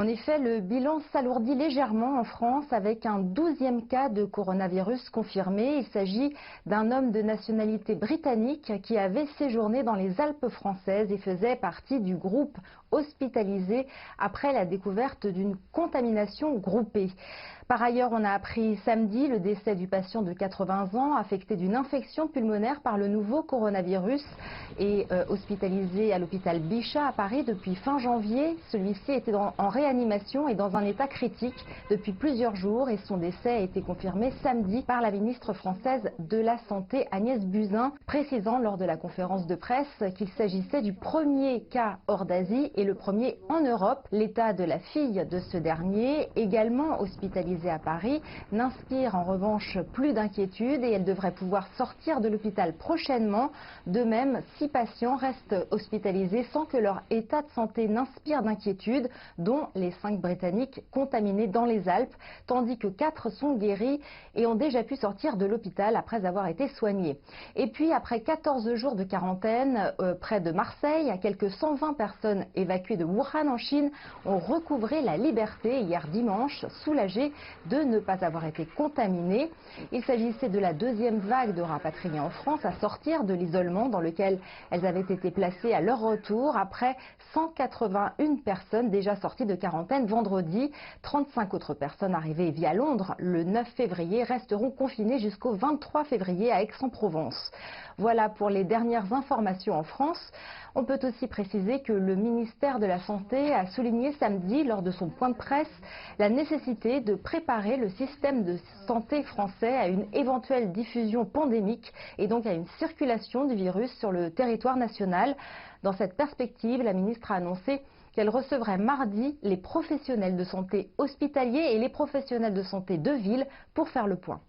En effet, le bilan s'alourdit légèrement en France avec un 12e cas de coronavirus confirmé. Il s'agit d'un homme de nationalité britannique qui avait séjourné dans les Alpes françaises et faisait partie du groupe hospitalisé après la découverte d'une contamination groupée. Par ailleurs, on a appris samedi le décès du patient de 80 ans affecté d'une infection pulmonaire par le nouveau coronavirus et hospitalisé à l'hôpital Bichat à Paris depuis fin janvier. Celui-ci était en réanimation et dans un état critique depuis plusieurs jours et son décès a été confirmé samedi par la ministre française de la Santé Agnès Buzyn, précisant lors de la conférence de presse qu'il s'agissait du premier cas hors d'Asie et le premier en Europe. L'état de la fille de ce dernier, également hospitalisée à Paris, n'inspire en revanche plus d'inquiétude et elle devrait pouvoir sortir de l'hôpital prochainement. De même, 6 patients restent hospitalisés sans que leur état de santé n'inspire d'inquiétude, dont les 5 Britanniques contaminés dans les Alpes, tandis que 4 sont guéris et ont déjà pu sortir de l'hôpital après avoir été soignés. Et puis, après 14 jours de quarantaine près de Marseille, quelques 120 personnes évacuées de Wuhan en Chine ont recouvré la liberté hier dimanche, soulagées de ne pas avoir été contaminées. Il s'agissait de la 2e vague de rapatriés en France à sortir de l'isolement dans lequel elles avaient été placées à leur retour après 181 personnes déjà sorties de quarantaine vendredi. 35 autres personnes arrivées via Londres le 9 février resteront confinées jusqu'au 23 février à Aix-en-Provence. Voilà pour les dernières informations en France. On peut aussi préciser que le ministère de la Santé a souligné samedi lors de son point de presse la nécessité de préparer le système de santé français à une éventuelle diffusion pandémique et donc à une circulation du virus sur le territoire national. Dans cette perspective, la ministre a annoncé qu'elle recevrait mardi les professionnels de santé hospitaliers et les professionnels de santé de ville pour faire le point.